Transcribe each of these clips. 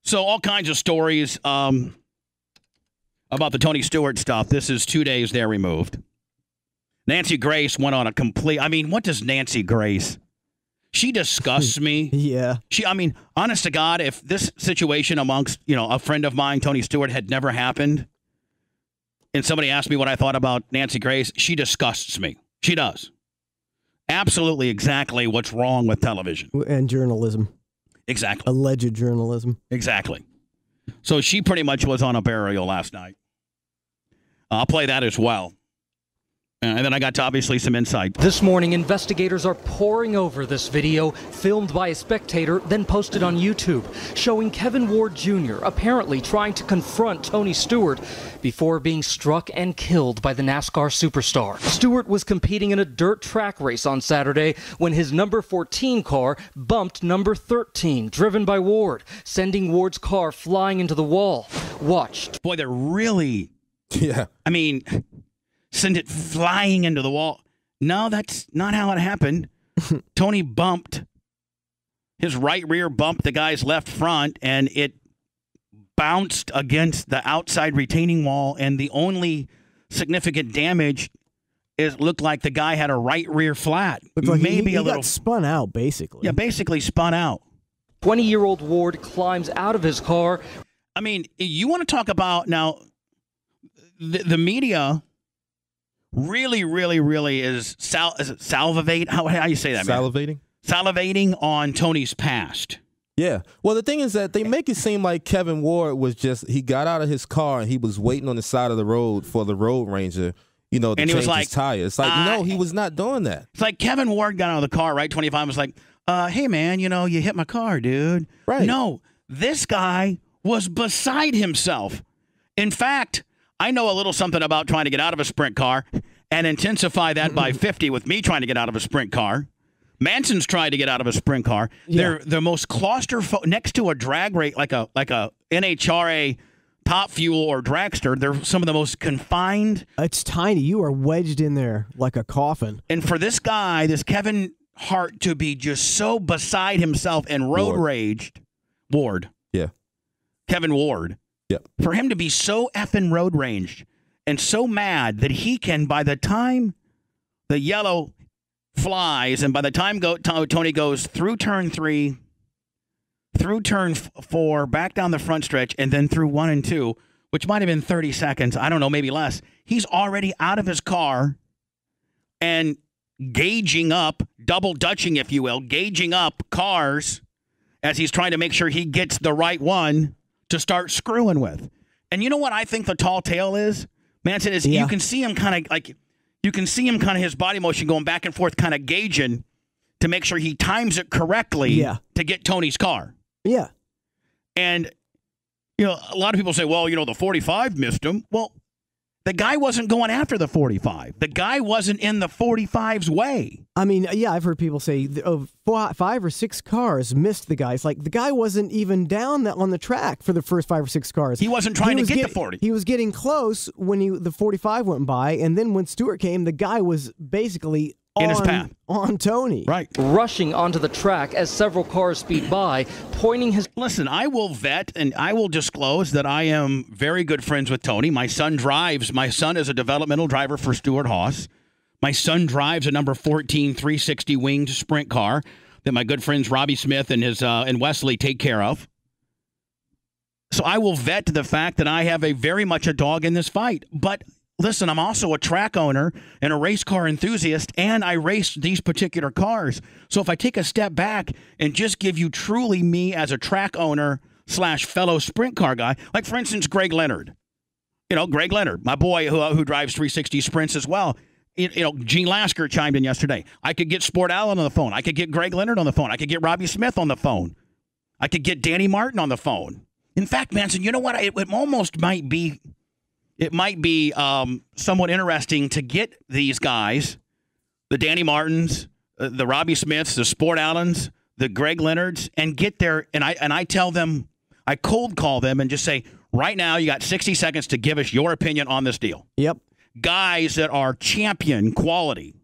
So all kinds of stories about the Tony Stewart stuff. This is 2 days they're removed. Nancy Grace went on a complete. I mean, what does Nancy Grace? She disgusts me. Yeah. Honest to God, if this situation amongst, a friend of mine, Tony Stewart, had never happened, and somebody asked me what I thought about Nancy Grace, she disgusts me. She does. Absolutely exactly what's wrong with television. And journalism. Exactly. Alleged journalism. Exactly. So she pretty much was on a burial last night. I'll play that as well. And then I got obviously some insight. This morning, investigators are poring over this video filmed by a spectator, then posted on YouTube, showing Kevin Ward Jr. apparently trying to confront Tony Stewart before being struck and killed by the NASCAR superstar. Stewart was competing in a dirt track race on Saturday when his number 14 car bumped number 13, driven by Ward, sending Ward's car flying into the wall. Watch. Boy, they're really... Yeah. Send it flying into the wall. No, that's not how it happened. Tony bumped. His right rear bumped the guy's left front, and it bounced against the outside retaining wall, and the only significant damage looked like the guy had a right rear flat. Like Maybe he a little. Got spun out, basically. Yeah, basically spun out. 20-year-old Ward climbs out of his car. You want to talk about now the media... Really, really, really is it salivate? How you say that, man? Salivating? Salivating on Tony's past. Yeah. Well, the thing is that they make it seem like Kevin Ward was he got out of his car and he was waiting on the side of the road for the road ranger, to change his tires. It's like, no, he was not doing that. It's like Kevin Ward got out of the car, right? 25 was like, hey, man, you hit my car, dude. Right. No, this guy was beside himself. In fact, I know a little something about trying to get out of a sprint car and intensify that by 50 with me trying to get out of a sprint car. Manson's tried to get out of a sprint car. Yeah. They're the most claustrophobic next to a drag rate like a NHRA Top Fuel or dragster. They're some of the most confined. It's tiny. You are wedged in there like a coffin. And for this guy, this Kevin Hart, to be just so beside himself and road raged, Ward. Yeah. Kevin Ward. Yep. For him to be so effing road raged and so mad that he can, by the time the yellow flies and by the time Tony goes through turn 3, through turn 4, back down the front stretch, and then through 1 and 2, which might have been 30 seconds, I don't know, maybe less, he's already out of his car and gauging up, double dutching, if you will, gauging up cars as he's trying to make sure he gets the right one to start screwing with. And you know what I think the tall tale is? Manson is you can see him kind of his body motion going back and forth, kind of gauging to make sure he times it correctly to get Tony's car. Yeah. And, a lot of people say, well, the 45 missed him. Well, the guy wasn't going after the 45. The guy wasn't in the 45's way. I've heard people say 5 or 6 cars missed the guy. It's like the guy wasn't even down on the track for the first 5 or 6 cars. He wasn't trying to get the 40. He was getting close when the 45 went by, and then when Stewart came, the guy was basically in his path on Tony. Right. Rushing onto the track as several cars speed by, pointing his... Listen, I will vet and I will disclose that I am very good friends with Tony. My son is a developmental driver for Stuart Haas. My son drives a number 14 360 winged sprint car that my good friends Robbie Smith and Wesley take care of. So I will vet the fact that I have very much a dog in this fight. But listen, I'm also a track owner and a race car enthusiast, and I race these particular cars. So if I take a step back and just give you truly me as a track owner / fellow sprint car guy, like, for instance, Greg Leonard. Greg Leonard, my boy who drives 360 sprints as well. Gene Lasker chimed in yesterday. I could get Sport Allen on the phone. I could get Greg Leonard on the phone. I could get Robbie Smith on the phone. I could get Danny Martin on the phone. In fact, Manson, you know what? It almost might be... It might be somewhat interesting to get these guys, the Danny Martins, the Robbie Smiths, the Sport Allens, the Greg Leonards, and get there. And I tell them, I cold call them and just say, right now, you got 60 seconds to give us your opinion on this deal. Yep. Guys that are champion quality.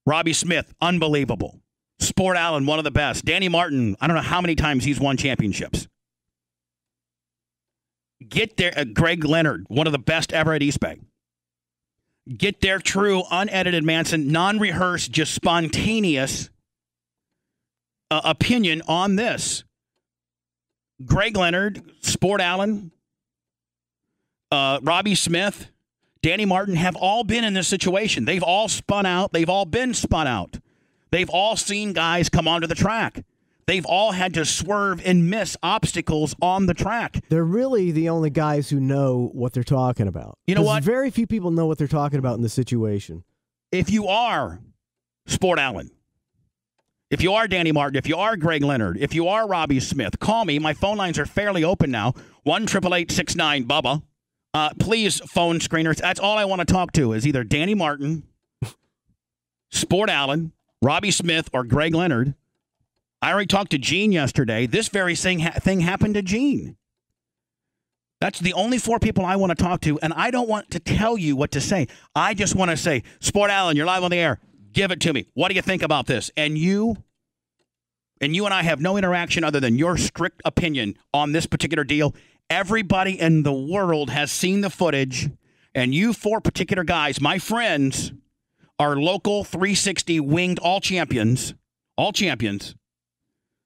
Robbie Smith, unbelievable. Sport Allen, one of the best. Danny Martin, I don't know how many times he's won championships. Get their Greg Leonard, one of the best ever at East Bay. Get their true, unedited, Manson, non-rehearsed, just spontaneous opinion on this. Greg Leonard, Sport Allen, Robbie Smith, Danny Martin have all been in this situation. They've all spun out. They've all been spun out. They've all seen guys come onto the track. They've all had to swerve and miss obstacles on the track. They're really the only guys who know what they're talking about. You know what? Very few people know what they're talking about in this situation. If you are Sport Allen, if you are Danny Martin, if you are Greg Leonard, if you are Robbie Smith, call me. My phone lines are fairly open now. 1-888-69-BUBBA. Please, phone screeners. That's all I want to talk to is either Danny Martin, Sport Allen, Robbie Smith, or Greg Leonard. I already talked to Gene yesterday. This very thing happened to Gene. That's the only 4 people I want to talk to, and I don't want to tell you what to say. I just want to say, Sport Allen, you're live on the air. Give it to me. What do you think about this? And you and I have no interaction other than your strict opinion on this particular deal. Everybody in the world has seen the footage, and you 4 particular guys, my friends, are local 360 winged all champions,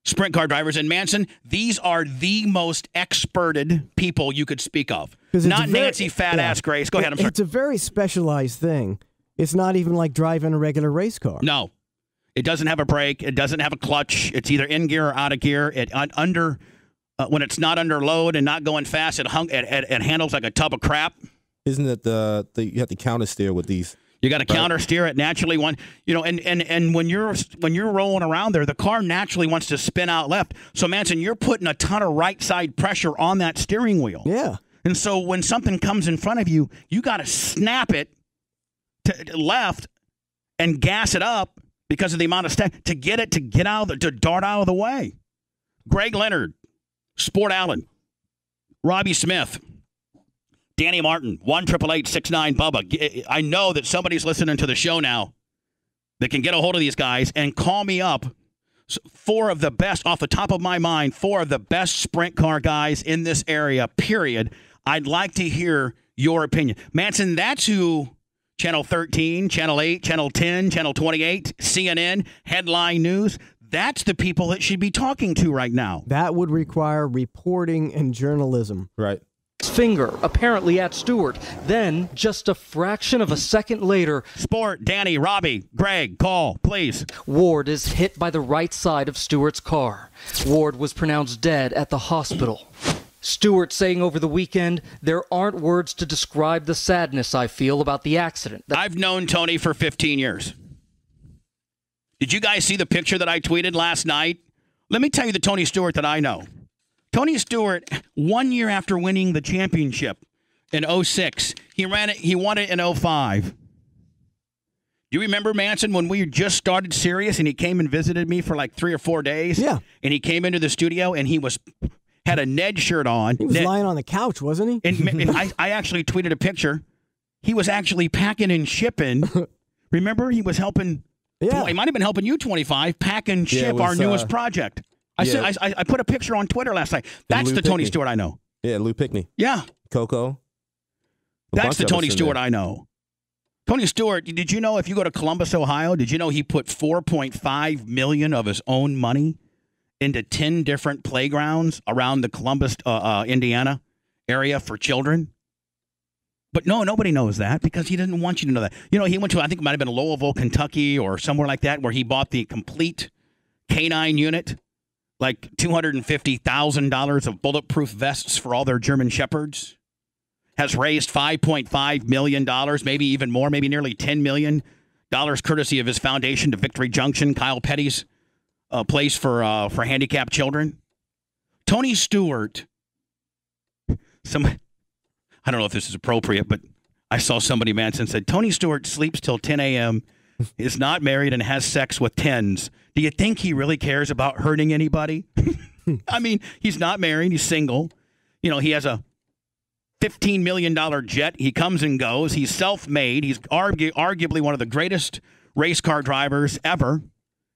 sprint car drivers. And Manson, these are the most experted people you could speak of. Not Nancy Fat-Ass Grace. Go ahead, I'm sorry. It's a very specialized thing. It's not even like driving a regular race car. No. It doesn't have a brake. It doesn't have a clutch. It's either in gear or out of gear. When it's not under load and not going fast, it handles like a tub of crap. Isn't it you have to counter steer with these? You got to counter steer it naturally. And when you're rolling around there, the car naturally wants to spin out left. So Manson, you're putting a ton of right side pressure on that steering wheel. Yeah. And so when something comes in front of you, you got to snap it to left and gas it up because of the amount of to get it to dart out of the way. Greg Leonard, Sport Allen, Robbie Smith, Danny Martin, 1-888-69-BUBBA. I know that somebody's listening to the show now that can get a hold of these guys and call me up. 4 of the best, off the top of my mind, 4 of the best sprint car guys in this area, period. I'd like to hear your opinion. Manson, that's who Channel 13, Channel 8, Channel 10, Channel 28, CNN, Headline News, that's the people that should be talking to right now. That would require reporting and journalism. Right. Finger apparently at Stewart. Then, just a fraction of a second later, Sport, Danny, Robbie, Greg, call, please. Ward is hit by the right side of Stewart's car. Ward was pronounced dead at the hospital. Stewart saying over the weekend, there aren't words to describe the sadness I feel about the accident. I've known Tony for 15 years. Did you guys see the picture that I tweeted last night? Let me tell you the Tony Stewart that I know. Tony Stewart, 1 year after winning the championship in 06, he won it in 05. Do you remember, Manson, when we just started Sirius and he came and visited me for like 3 or 4 days? Yeah. And he came into the studio and he had a Ned shirt on. He was lying on the couch, wasn't he? And I actually tweeted a picture. He was actually packing and shipping. Remember, he was helping. Yeah. He might have been helping you, 25, pack and ship our newest project. I put a picture on Twitter last night. That's the Tony Stewart I know. Yeah, Lou Pickney. Yeah. Coco. That's the Tony Stewart I know. Tony Stewart, did you know if you go to Columbus, Ohio, did you know he put $4.5 million of his own money into 10 different playgrounds around the Columbus, Indiana area for children? But no, nobody knows that because he didn't want you to know that. You know, he went to, I think it might have been Louisville, Kentucky or somewhere like that where he bought the complete canine unit, like $250,000 of bulletproof vests for all their German Shepherds. Has raised $5.5 million, maybe even more, maybe nearly $10 million, courtesy of his foundation to Victory Junction, Kyle Petty's place for handicapped children. Tony Stewart, I don't know if this is appropriate, but I saw somebody, Manson, said, Tony Stewart sleeps till 10 a.m., is not married, and has sex with 10s. Do you think he really cares about hurting anybody? I mean, he's not married. He's single. You know, he has a $15 million jet. He comes and goes. He's self-made. He's arguably one of the greatest race car drivers ever.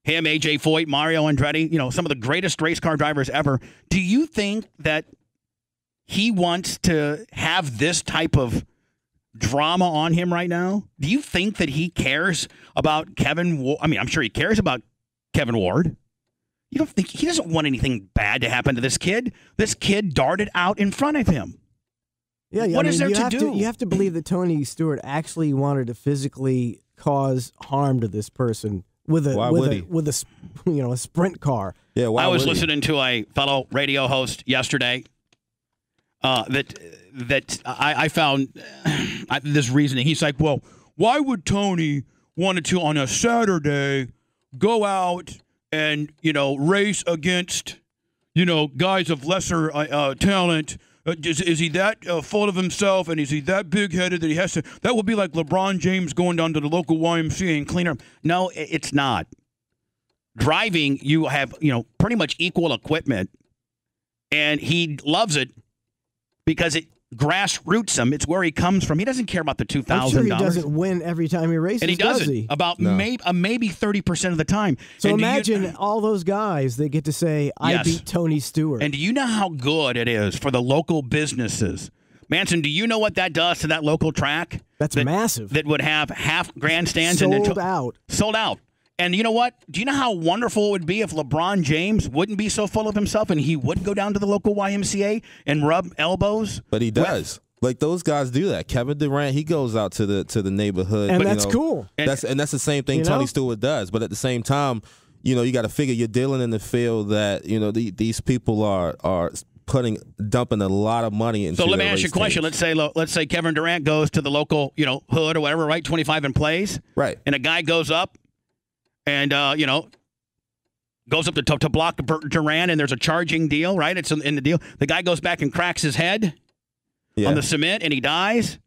Him, A.J. Foyt, Mario Andretti, you know, some of the greatest race car drivers ever. Do you think that he wants to have this type of drama on him right now? Do you think that he cares about Kevin Ward? I mean, I'm sure he cares about Kevin Ward. You don't think he doesn't want anything bad to happen to this kid? This kid darted out in front of him. Yeah, what is there to do? You have to believe that Tony Stewart actually wanted to physically cause harm to this person with a sprint car. Yeah, I was listening to a fellow radio host yesterday that I found this reasoning. He's like, well, why would Tony wanted to on a Saturday go out and race against guys of lesser talent? Is he that full of himself, and is he that big-headed that he has to? That would be like LeBron James going down to the local YMCA and cleaning up. No, it's not. Driving, you have pretty much equal equipment, and he loves it because it grassroots him. It's where he comes from. He doesn't care about the $2,000. I'm sure he doesn't win every time he races, and he doesn't. Does he? About maybe 30% of the time. So imagine all those guys, they get to say, I beat Tony Stewart. And do you know how good it is for the local businesses? Manson, do you know what that does to that local track? That's massive. That would have half grandstands. Sold out. Sold out. And you know what? Do you know how wonderful it would be if LeBron James wouldn't be so full of himself and he would go down to the local YMCA and rub elbows? But he does. Like those guys do that. Kevin Durant, he goes out to the neighborhood, and that's cool. That's the same thing Tony Stewart does. But at the same time, you got to figure you're dealing in the field that these people are dumping a lot of money into. So let me ask you a question. Let's say Kevin Durant goes to the local hood or whatever, right? 25 and plays, right? And a guy goes up and goes up to block Durant, and there's a charging deal, right? It's in the deal. The guy goes back and cracks his head. On the cement, and he dies.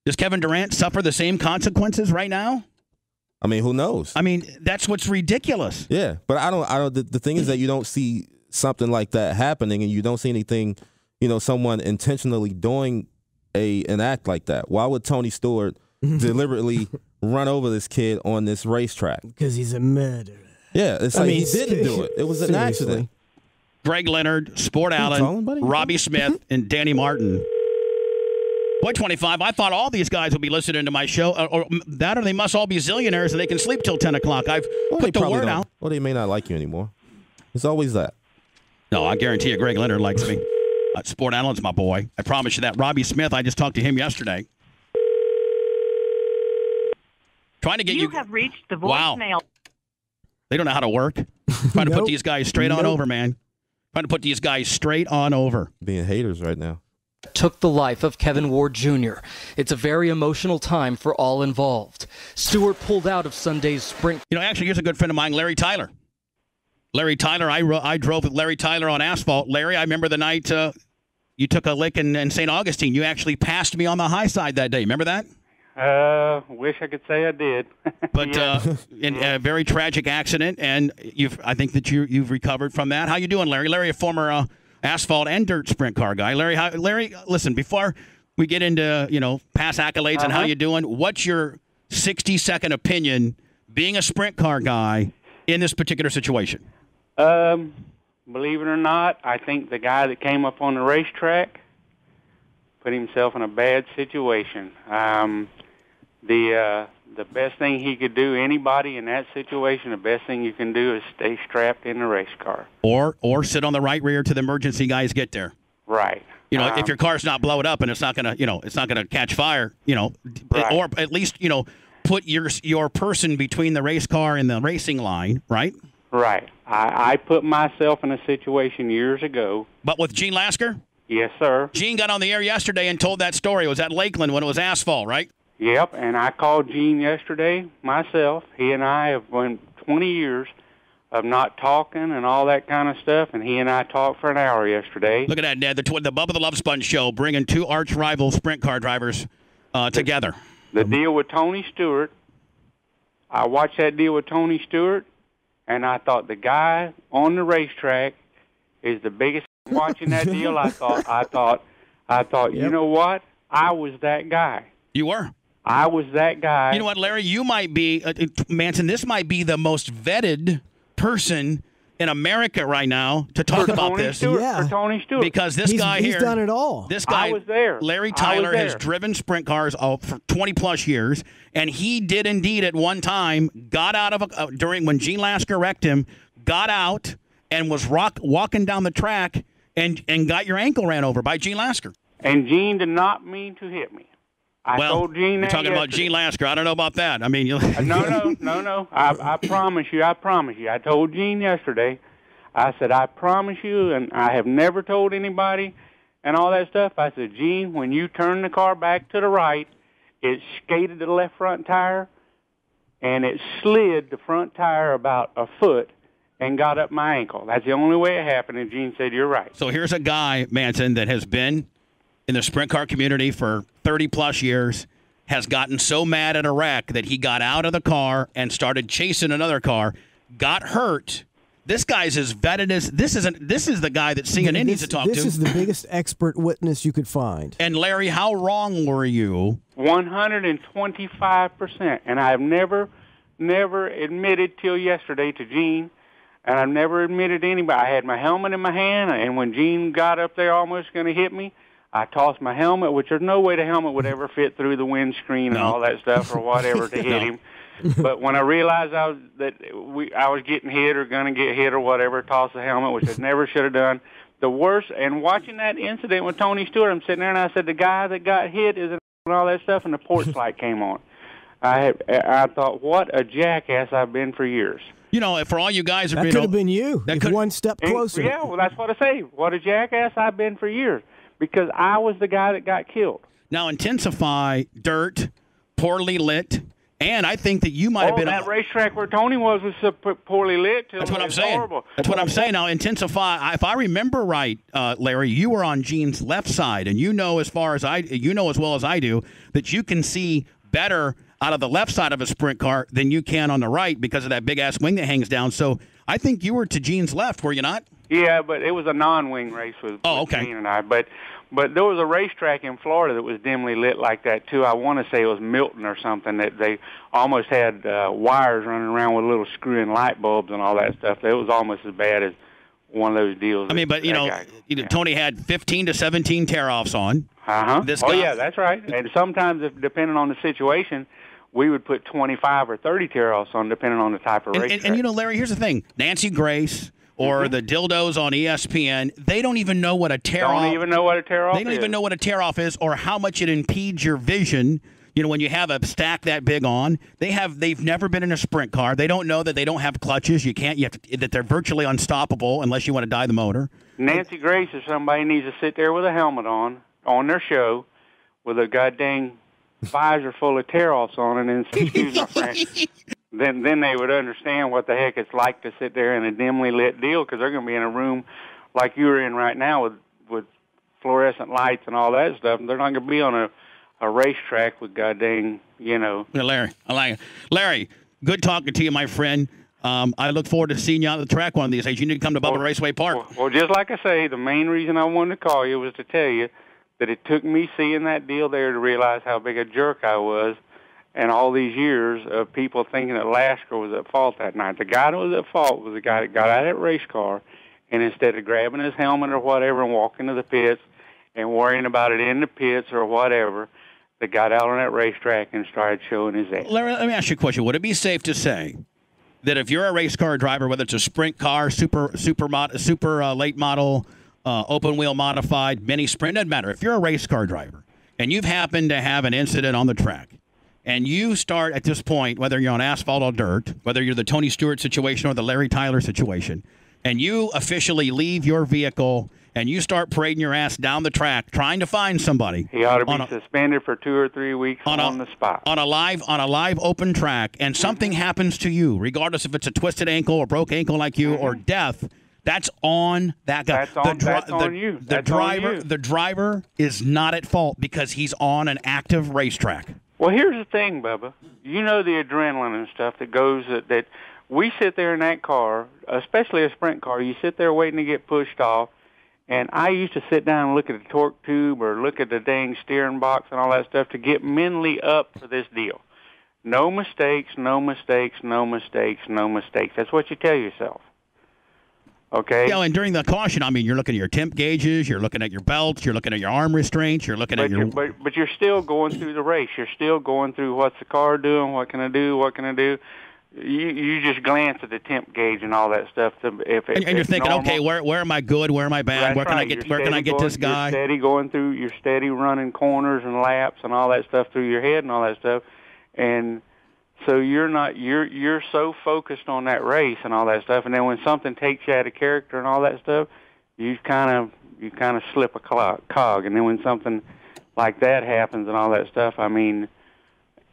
Does Kevin Durant suffer the same consequences right now? I mean, who knows? I mean, that's what's ridiculous. Yeah, but I don't. The thing is that you don't see something like that happening, and you don't see anything, someone intentionally doing an act like that. Why would Tony Stewart deliberately run over this kid on this racetrack? Because he's a murderer. Yeah, it's he didn't do it. It was an accident. Greg Leonard, Sport Allen, Robbie Smith, and Danny Martin. Boy, 25, I thought all these guys would be listening to my show, or they must all be zillionaires and they can sleep till 10 o'clock. I've put the word out. Well, they may not like you anymore. It's always that. No, I guarantee you Greg Leonard likes me. Sport Allen's my boy. I promise you that. Robbie Smith, I just talked to him yesterday. Trying to get you. You have reached the voicemail. Wow. They don't know how to work. Trying to put these guys straight on over, man. Trying to put these guys straight on over. Being haters right now. Took the life of Kevin Ward Jr. It's a very emotional time for all involved. Stewart pulled out of Sunday's sprint. Actually, here's a good friend of mine, Larry Tyler. Larry Tyler, I drove with Larry Tyler on asphalt. Larry, I remember the night you took a lick in St. Augustine. You actually passed me on the high side that day. Remember that? Wish I could say I did. But in a very tragic accident, and I think that you've recovered from that. How you doing, Larry? Larry, a former asphalt and dirt sprint car guy. Larry, listen, before we get into, past accolades and how you doing, what's your 60-second opinion being a sprint car guy in this particular situation? Believe it or not, I think the guy that came up on the racetrack put himself in a bad situation. The best thing he could do, anybody in that situation, the best thing you can do is stay strapped in the race car. Or sit on the right rear till the emergency guys get there. Right. If your car's not blowing up and it's not gonna catch fire, right. Or at least, put your person between the race car and the racing line, right? Right. I put myself in a situation years ago. But with Gene Lasker? Yes, sir. Gene got on the air yesterday and told that story. It was at Lakeland when it was asphalt, right? Yep, and I called Gene yesterday myself. He and I have went 20 years of not talking and all that kind of stuff, and he and I talked for an hour yesterday. Look at that, Ned. The Bubba the Love Sponge show, bringing two arch-rival sprint car drivers together. The deal with Tony Stewart, I watched that deal with Tony Stewart, and I thought the guy on the racetrack is the biggest. Watching that deal, I thought, yep. You know what? I was that guy. You were. I was that guy. You know what, Larry? You might be, Manson, this might be the most vetted person in America right now to talk about this. Yeah. For Tony Stewart. Because this guy here. He's done it all. This guy, I was there. Larry Tyler, has driven sprint cars for 20-plus years, and he did indeed at one time got out of during when Gene Lasker wrecked him, got out and was walking down the track and got your ankle ran over by Gene Lasker. And Gene did not mean to hit me. I told Gene that you're talking about Gene Lasker. I don't know about that. I mean, no. I promise you. I told Gene yesterday. I said, I promise you, and I have never told anybody and all that stuff. I said, Gene, when you turn the car back to the right, it skated the left front tire, and it slid the front tire about a foot and got up my ankle. That's the only way it happened, and Gene said, you're right. So here's a guy, Manson, that has been in the sprint car community for 30-plus years, has gotten so mad at a wreck that he got out of the car and started chasing another car, got hurt. This guy's as vetted as this is the guy that CNN needs to talk to. This is the biggest expert witness you could find. And Larry, how wrong were you? 125%. And I've never admitted till yesterday to Gene, and I've never admitted to anybody. I had my helmet in my hand, and when Gene got up there almost going to hit me, I tossed my helmet, which there's no way the helmet would ever fit through the windscreen and all that stuff or whatever to hit him. But when I realized I was getting hit or going to get hit or whatever, tossed the helmet, which I never should have done. The worst, and watching that incident with Tony Stewart, I'm sitting there and I said, the guy that got hit is and all that stuff, and the porch light came on. I thought, what a jackass I've been for years. You know, for all you guys, that could have been you. That could one step closer. Yeah, well, that's what I say. What a jackass I've been for years. Because I was the guy that got killed. Now, intensify, dirt, poorly lit, and I think that you might have been... that racetrack where Tony was so poorly lit. That's what I'm saying. Horrible. That's what I'm saying. Now, intensify, if I remember right, Larry, you were on Gene's left side, and you know as well as I do that you can see better out of the left side of a sprint car than you can on the right because of that big-ass wing that hangs down. So I think you were to Gene's left, were you not? Yeah, but it was a non-wing race with Gene and I. But there was a racetrack in Florida that was dimly lit like that, too. I want to say it was Milton or something, that they almost had wires running around with little screw-in light bulbs and all that stuff. It was almost as bad as one of those deals. I mean, but, Tony had 15 to 17 tear-offs on. Uh-huh. Yeah, that's right. And sometimes, depending on the situation, we would put 25 or 30 tear-offs on, depending on the type of racetrack. And, Larry, here's the thing. Nancy Grace... or the dildos on ESPN, they don't even know what a tear-off is. They don't even know what a tear-off is or how much it impedes your vision. You know, when you have a stack that big on, they've never been in a sprint car. They don't know that they don't have clutches. That they're virtually unstoppable unless you want to die the motor. Nancy Grace or somebody needs to sit there with a helmet on their show with a goddamn visor full of tear-offs on it and excuse my French. Then they would understand what the heck it's like to sit there in a dimly lit deal, because they're going to be in a room like you're in right now with fluorescent lights and all that stuff. And they're not going to be on a racetrack with goddamn, Yeah, Larry, I like it. Larry, good talking to you, my friend. I look forward to seeing you on the track one of these days. You need to come to Bubba Raceway Park. Well, just like I say, the main reason I wanted to call you was to tell you that it took me seeing that deal there to realize how big a jerk I was. And all these years of people thinking that Lasker was at fault that night. The guy that was at fault was the guy that got out of that race car, and instead of grabbing his helmet or whatever and walking to the pits and worrying about it in the pits or whatever, they got out on that racetrack and started showing his ass. Larry, let me ask you a question. Would it be safe to say that if you're a race car driver, whether it's a sprint car, super late model, open wheel modified, mini sprint, doesn't matter. If you're a race car driver and you've happened to have an incident on the track, and you start at this point, whether you're on asphalt or dirt, whether you're the Tony Stewart situation or the Larry Tyler situation, and you officially leave your vehicle and you start parading your ass down the track trying to find somebody. He ought to be suspended for 2 or 3 weeks on the spot. On a live open track, and something happens to you, regardless if it's a twisted ankle or broke ankle like you or death, that's on that guy. That's on you. The driver is not at fault because he's on an active racetrack. Well, here's the thing, Bubba. You know the adrenaline and stuff that goes that we sit there in that car, especially a sprint car, you sit there waiting to get pushed off, and I used to sit down and look at the torque tube or look at the dang steering box and all that stuff to get mentally up for this deal. No mistakes, no mistakes, no mistakes, no mistakes. That's what you tell yourself. Okay. Yeah, and during the caution, I mean, you're looking at your temp gauges, you're looking at your belts, you're looking at your arm restraints, you're looking at your. But you're still going through the race. You're still going through what's the car doing, what can I do, what can I do. You just glance at the temp gauge and all that stuff. And you're thinking, normal, okay, where am I good? Where am I bad? Where can I get? Where can I get this guy? You're steady running corners and laps and all that stuff through your head and all that stuff, and so you're so focused on that race and all that stuff, and then when something takes you out of character and all that stuff, you kind of slip a cog, and then when something like that happens and all that stuff, I mean,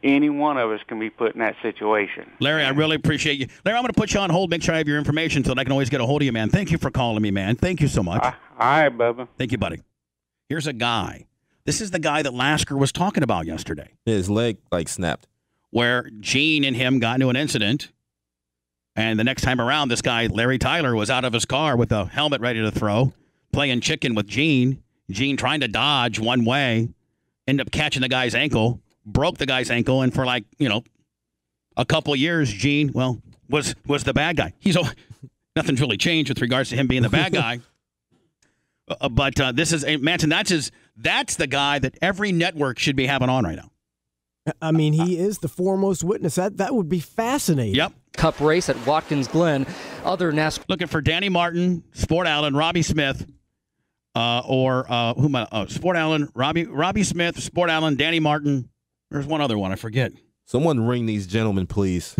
any one of us can be put in that situation. Larry, I really appreciate you. Larry, I'm going to put you on hold, make sure I have your information so that I can always get a hold of you, man. Thank you for calling me, man. Thank you so much. All right, Bubba. Thank you, buddy. Here's a guy. This is the guy that Lasker was talking about yesterday. His leg, snapped. Where Gene and him got into an incident, and the next time around, this guy, Larry Tyler, was out of his car with a helmet ready to throw, playing chicken with Gene. Gene trying to dodge one way, ended up catching the guy's ankle, broke the guy's ankle, and for a couple of years, Gene, was the bad guy. Nothing's really changed with regards to him being the bad guy. But this is Manson. That's the guy that every network should be having on right now. I mean, he is the foremost witness. That would be fascinating. Yep. Cup race at Watkins Glen. Other NASCAR looking for Danny Martin, Sport Allen, Robbie Smith, Sport Allen, Robbie Smith, Sport Allen, Danny Martin. There's one other one I forget. Someone ring these gentlemen, please.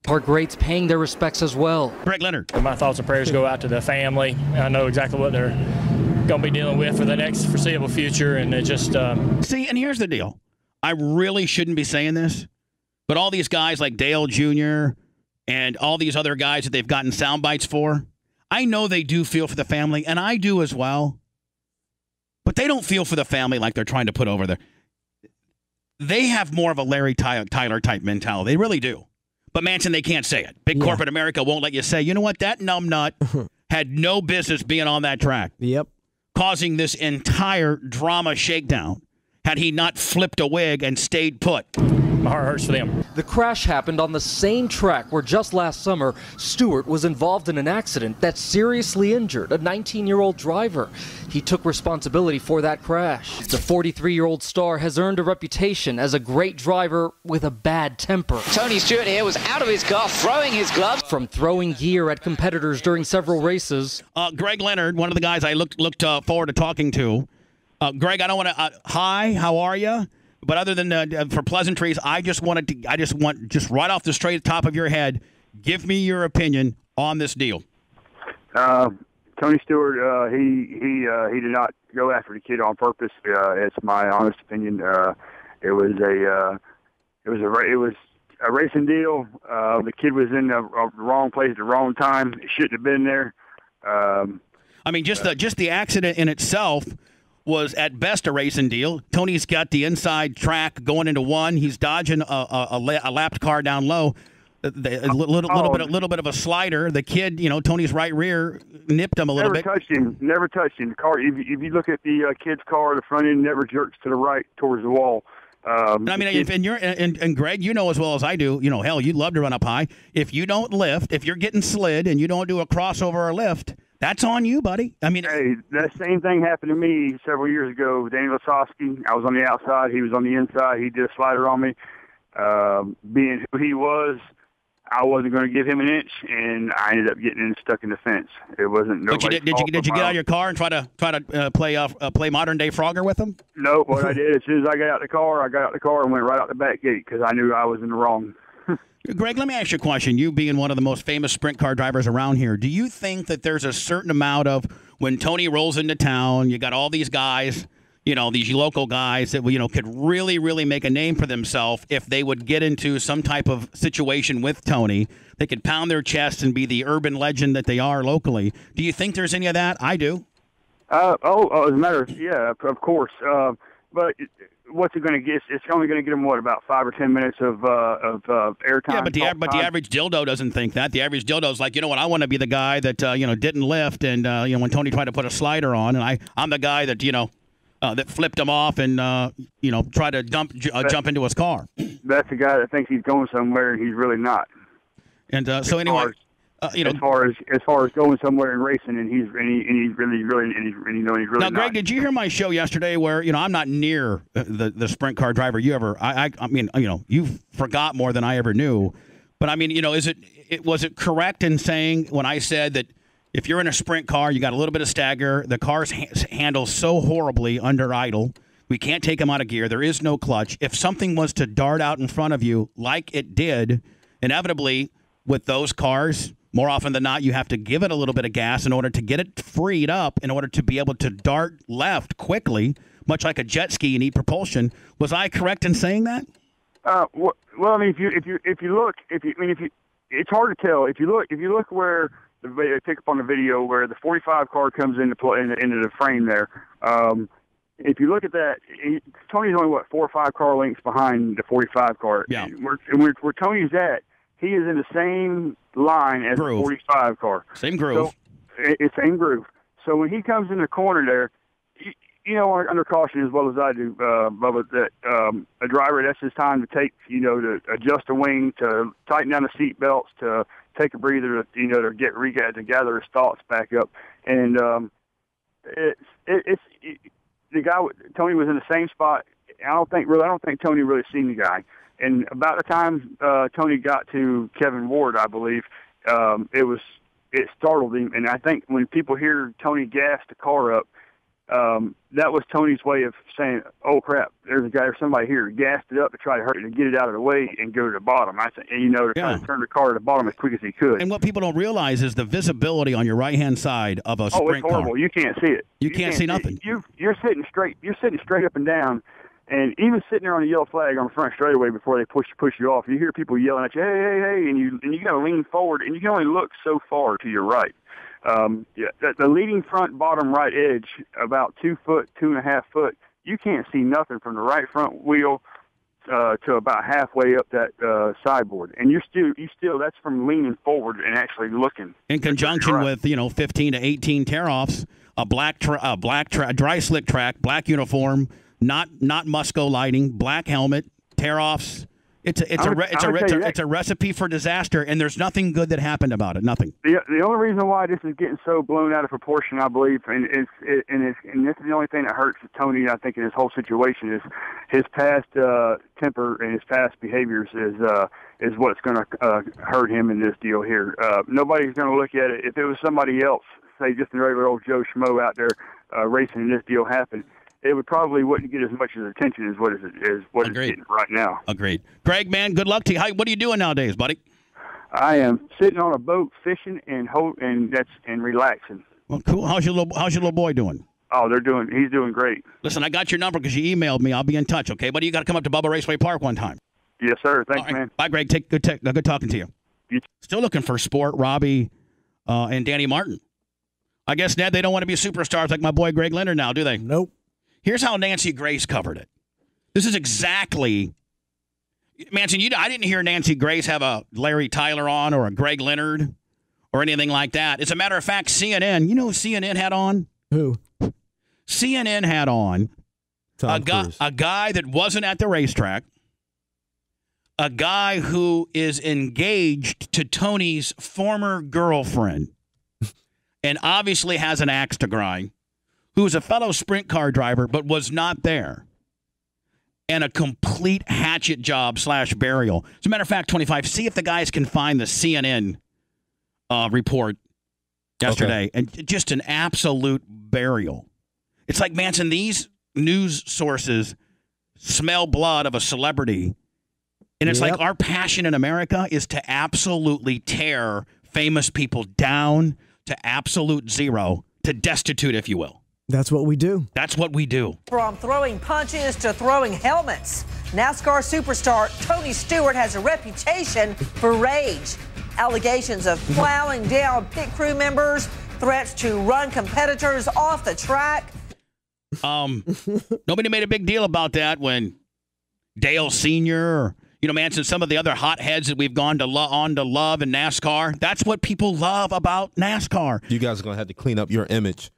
Our greats paying their respects as well. Greg Leonard. My thoughts and prayers go out to the family. I know exactly what they're going to be dealing with for the next foreseeable future, and it just See, and here's the deal. I really shouldn't be saying this, but all these guys like Dale Jr. and all these other guys that they've gotten sound bites for, I know they do feel for the family, and I do as well, but they don't feel for the family like they're trying to put over there. They have more of a Larry Tyler type mentality. They really do. But Manson, they can't say it. Big corporate America won't let you say, you know what, that numbnut had no business being on that track. Yep. Causing this entire drama shakedown had he not flipped a wig and stayed put. my heart hurts for them. The crash happened on the same track where just last summer, Stewart was involved in an accident that seriously injured a 19-year-old driver. He took responsibility for that crash. The 43-year-old star has earned a reputation as a great driver with a bad temper. Tony Stewart here was out of his car, throwing his gloves. From throwing gear at competitors during several races. Greg Leonard, one of the guys I looked forward to talking to. Greg, I don't want to. Hi, how are you? But other than for pleasantries, I just want right off the straight top of your head, give me your opinion on this deal. Tony Stewart, he did not go after the kid on purpose. It's my honest opinion. It was a racing deal. The kid was in the wrong place at the wrong time. He shouldn't have been there. I mean, just the accident in itself was at best a racing deal. Tony's got the inside track going into one. He's dodging a lapped car down low. A little bit of a slider. The kid, Tony's right rear nipped him a little bit. Never touched him. The car. If you look at the kid's car, the front end never jerks to the right towards the wall. I mean, and Greg, you know as well as I do. Hell, you'd love to run up high. If you don't lift, if you're getting slid and you don't do a crossover or lift, that's on you, buddy. I mean, hey, that same thing happened to me several years ago with Danny Lasowski. I was on the outside, he was on the inside. He did a slider on me. Being who he was, I wasn't going to give him an inch, and I ended up getting stuck in the fence. It wasn't. Did you get out of your car and try to play modern day Frogger with him? No, what I did as soon as I got out the car, and went right out the back gate because I knew I was in the wrong. Greg, let me ask you a question. You being one of the most famous sprint car drivers around here, do you think that there's a certain amount of when Tony rolls into town, you got all these guys, these local guys that could really, really make a name for themselves if they would get into some type of situation with Tony? They could pound their chest and be the urban legend that they are locally. Do you think there's any of that? I do. As a matter of, yeah, of course. But what's it going to get? It's only going to get them about 5 or 10 minutes of airtime. Yeah, but the average dildo doesn't think that. The average dildo's like, what? I want to be the guy that didn't lift, and when Tony tried to put a slider on, and I'm the guy that that flipped him off and tried to jump into his car. That's the guy that thinks he's going somewhere, and he's really not. And so anyway, as far as going somewhere and racing, and he's really now, Greg, did you hear my show yesterday where I'm not near the sprint car driver you ever? I mean, you forgot more than I ever knew, but I mean, was it correct in saying when I said that if you're in a sprint car, you got a little bit of stagger, the car's handle so horribly under idle, we can't take them out of gear. There is no clutch. If something was to dart out in front of you, like it did, inevitably with those cars, more often than not, you have to give it a little bit of gas in order to get it freed up in order to be able to dart left quickly, much like a jet ski. You need propulsion. Was I correct in saying that? Well, I mean, if you look, it's hard to tell. If you look where they pick up on the video where the 45 car comes into the frame there. If you look at that, Tony's only 4 or 5 car lengths behind the 45 car. Yeah. Where Tony's at, he is in the same line as the 45 car. Same groove. So, it's same groove. So when he comes in the corner there, under caution as well as I do, Bubba, that a driver, that's his time to take, to adjust the wing, to tighten down the seat belts, to take a breather, to gather his thoughts back up. And it's the guy. Tony was in the same spot. I don't think Tony really seen the guy. And about the time Tony got to Kevin Ward, I believe, it startled him. And I think when people hear Tony gas the car up, that was Tony's way of saying, "Oh crap! There's a guy or somebody here." Gassed it up to try to hurt it, to get it out of the way and go to the bottom. I think, to try to turn the car to the bottom as quick as he could. And what people don't realize is the visibility on your right-hand side of a sprint car. Oh, it's horrible. You can't see it. You can't see nothing. You're sitting straight. You're sitting straight up and down. And even sitting there on a yellow flag on the front straightaway before they push you off, you hear people yelling at you, "Hey, hey, hey!" And you got to lean forward, and you can only look so far to your right. The leading front bottom right edge, about 2.5 foot, you can't see nothing from the right front wheel to about halfway up that sideboard, and you still that's from leaning forward and actually looking. In conjunction with 15 to 18 tear-offs, a dry slick track, black uniform. Not Musco lighting, black helmet, tear-offs. It's a recipe for disaster, and there's nothing good that happened about it. Nothing. The only reason why this is getting so blown out of proportion, I believe, and this is the only thing that hurts Tony, I think, in this whole situation is his past temper and his past behaviors is what's going to hurt him in this deal here. Nobody's going to look at it. If it was somebody else, say just a regular old Joe Schmo out there racing, and this deal happened, it wouldn't get as much attention as what it's getting right now. Agreed. Greg, man, good luck to you. What are you doing nowadays, buddy? I am sitting on a boat fishing and relaxing. Well, cool. How's your little boy doing? Oh, he's doing great. Listen, I got your number because you emailed me. I'll be in touch, okay? Buddy, you got to come up to Bubba Raceway Park one time. Yes, sir. Thanks, man. Bye, Greg. Good talking to you. Still looking for Sport, Robbie, and Danny Martin. I guess, Ned, they don't want to be superstars like my boy Greg Leonard now, do they? Nope. Here's how Nancy Grace covered it. This is exactly, Manson, I didn't hear Nancy Grace have a Larry Tyler on or a Greg Leonard or anything like that. As a matter of fact, CNN, you know who CNN had on? Who? CNN had on a guy that wasn't at the racetrack, a guy who is engaged to Tony's former girlfriend and obviously has an axe to grind, who was a fellow sprint car driver but was not there, and a complete hatchet job / burial. As a matter of fact, 25, see if the guys can find the CNN report yesterday. Okay. And just an absolute burial. It's like, Manson, these news sources smell blood of a celebrity, and it's like our passion in America is to absolutely tear famous people down to absolute zero, to destitute, if you will. That's what we do. That's what we do. From throwing punches to throwing helmets, NASCAR superstar Tony Stewart has a reputation for rage. Allegations of plowing down pit crew members, threats to run competitors off the track. Nobody made a big deal about that when Dale Sr. or, Manson, some of the other hotheads that we've gone on to love in NASCAR. That's what people love about NASCAR. You guys are going to have to clean up your image.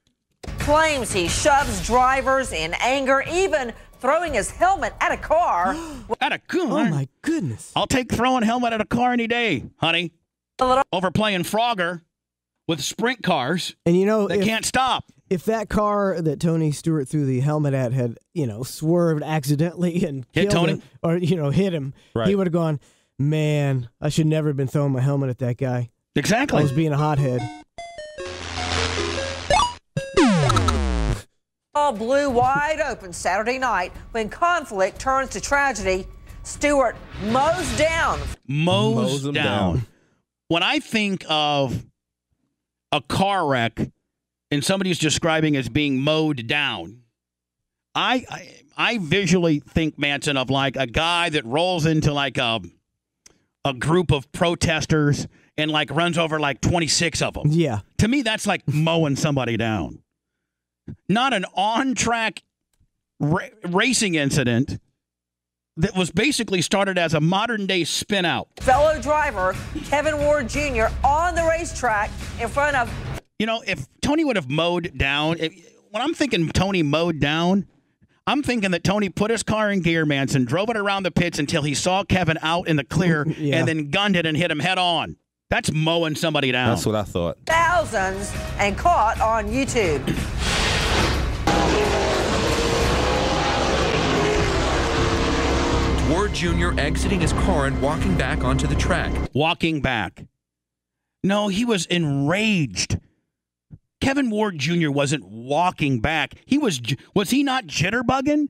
Claims he shoves drivers in anger, even throwing his helmet at a car. At a car? Oh, my goodness. I'll take throwing helmet at a car any day, honey. over playing Frogger with sprint cars. And you know, they can't stop. If that car that Tony Stewart threw the helmet at had, swerved accidentally and hit killed Tony him, or hit him, he would have gone, man, I should never have been throwing my helmet at that guy. Exactly. I was being a hothead. All blew wide open Saturday night when conflict turns to tragedy. Stewart mows down. Mows down. When I think of a car wreck and somebody's describing as being mowed down, I visually think, Manson, of like a guy that rolls into like a group of protesters and like runs over like 26 of them. Yeah. To me, that's like mowing somebody down. Not an on-track racing incident that was basically started as a modern-day spin-out. Fellow driver Kevin Ward Jr. on the racetrack in front of... if Tony would have mowed down, when I'm thinking Tony mowed down, I'm thinking that Tony put his car in gear, Manson, drove it around the pits until he saw Kevin out in the clear and then gunned it and hit him head on. That's mowing somebody down. That's what I thought. Thousands and caught on YouTube. Ward Jr. exiting his car and walking back onto the track. Walking back. No, he was enraged. Kevin Ward Jr. wasn't walking back. Was he not jitterbugging?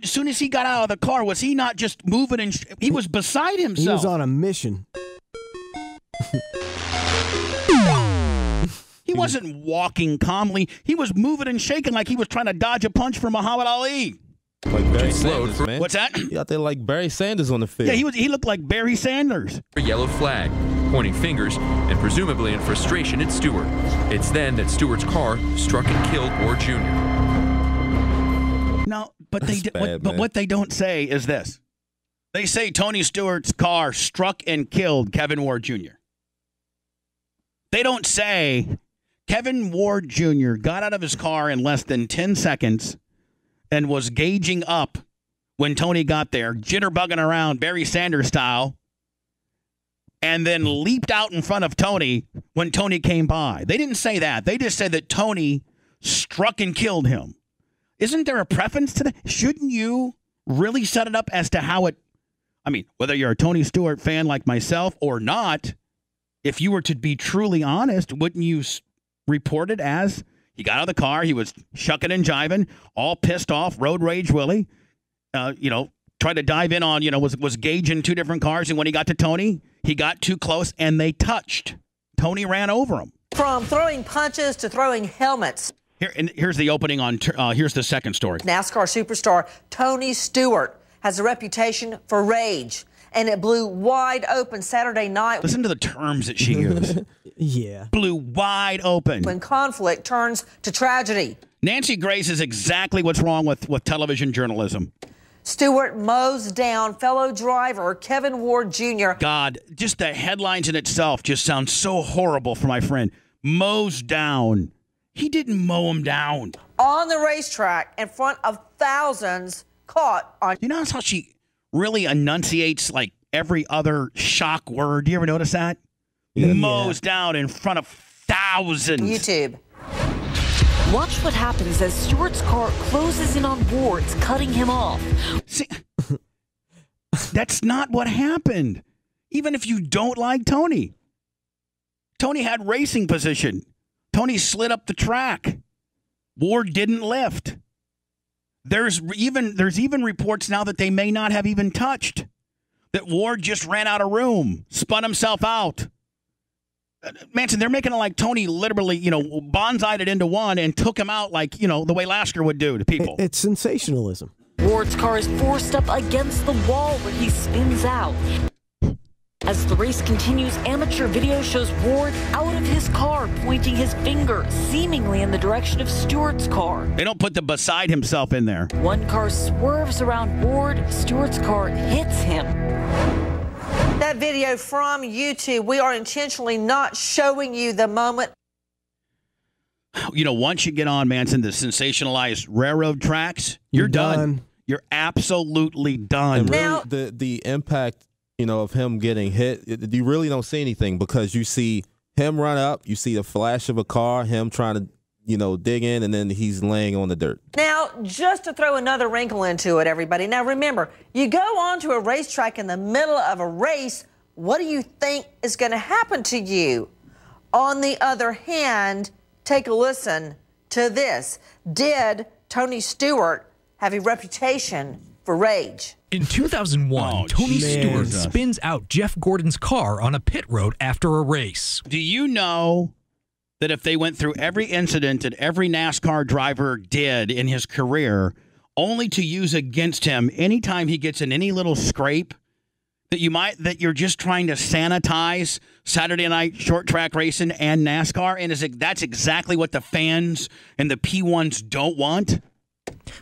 As soon as he got out of the car, was he not just moving and he was beside himself? He was on a mission. He wasn't walking calmly. He was moving and shaking like he was trying to dodge a punch from Muhammad Ali. Like Barry Sanders, man. What's that? He out there like Barry Sanders on the field. Yeah, he looked like Barry Sanders. A yellow flag, pointing fingers, and presumably in frustration at Stewart. It's then that Stewart's car struck and killed Ward Jr. No, but what they don't say is this. They say Tony Stewart's car struck and killed Kevin Ward Jr. They don't say Kevin Ward Jr. got out of his car in less than 10 seconds and was gauging up when Tony got there, jitterbugging around Barry Sanders style, and then leaped out in front of Tony when Tony came by. They didn't say that. They just said that Tony struck and killed him. Isn't there a preference to that? Shouldn't you really set it up as to how it, whether you're a Tony Stewart fan like myself or not, if you were to be truly honest, wouldn't you report it as he got out of the car, he was shucking and jiving, all pissed off, road rage Willie, tried to dive in on, was gauging two different cars, and when he got to Tony, he got too close, and they touched. Tony ran over him. From throwing punches to throwing helmets. Here's the opening on, here's the second story. NASCAR superstar Tony Stewart has a reputation for rage, and it blew wide open Saturday night. Listen to the terms that she used. Yeah. Blew wide open. When conflict turns to tragedy. Nancy Grace is exactly what's wrong with television journalism. Stewart mows down fellow driver Kevin Ward Jr. God, just the headlines in itself just sound so horrible for my friend. Mows down. He didn't mow him down. On the racetrack in front of thousands caught on... You notice how she really enunciates like every other shock word? Do you ever notice that? Yeah. Mows down in front of thousands. YouTube. Watch what happens as Stewart's car closes in on Ward's, cutting him off. See, that's not what happened. Even if you don't like Tony. Tony had racing position. Tony slid up the track. Ward didn't lift. There's even reports now that they may not have even touched. That Ward just ran out of room, spun himself out. Manson, they're making it like Tony literally, bonsai'd it into one and took him out like, the way Lasker would do to people. It's sensationalism. Ward's car is forced up against the wall where he spins out. As the race continues, amateur video shows Ward out of his car, pointing his finger seemingly in the direction of Stewart's car. They don't put the beside himself in there. One car swerves around Ward. Stewart's car hits him. That video from YouTube, we are intentionally not showing you the moment. Once you get on, Manson, the sensationalized railroad tracks, you're done. You're absolutely done. And really, the impact, of him getting hit, you really don't see anything because you see him run up, you see the flash of a car, him trying to, dig in, and then he's laying on the dirt. Now, just to throw another wrinkle into it, everybody. Now, remember, you go onto a racetrack in the middle of a race, what do you think is going to happen to you? On the other hand, take a listen to this. Did Tony Stewart have a reputation for rage? In 2001, Tony Stewart spins out Jeff Gordon's car on a pit road after a race. Do you know that if they went through every incident that every NASCAR driver did in his career, only to use against him anytime he gets in any little scrape, that you're just trying to sanitize Saturday night short track racing and NASCAR? And that's exactly what the fans and the P1s don't want?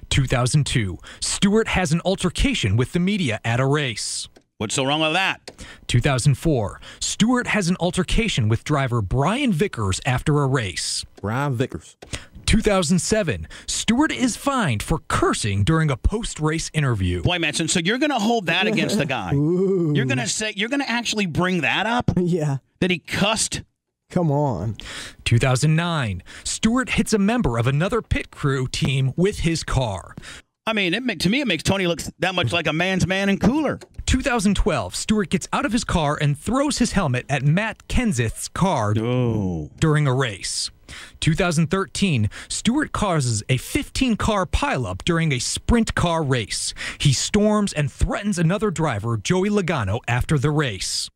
2002, Stewart has an altercation with the media at a race. What's so wrong with that? 2004, Stewart has an altercation with driver Brian Vickers after a race. Brian Vickers. 2007, Stewart is fined for cursing during a post-race interview. Boy, Manson, so you're going to hold that against the guy. You're going to actually bring that up? Yeah. That he cussed? Come on. 2009, Stewart hits a member of another pit crew team with his car. I mean, to me, it makes Tony look that much like a man's man and cooler. 2012, Stewart gets out of his car and throws his helmet at Matt Kenseth's car during a race. 2013, Stewart causes a 15-car pileup during a sprint car race. He storms and threatens another driver, Joey Logano, after the race.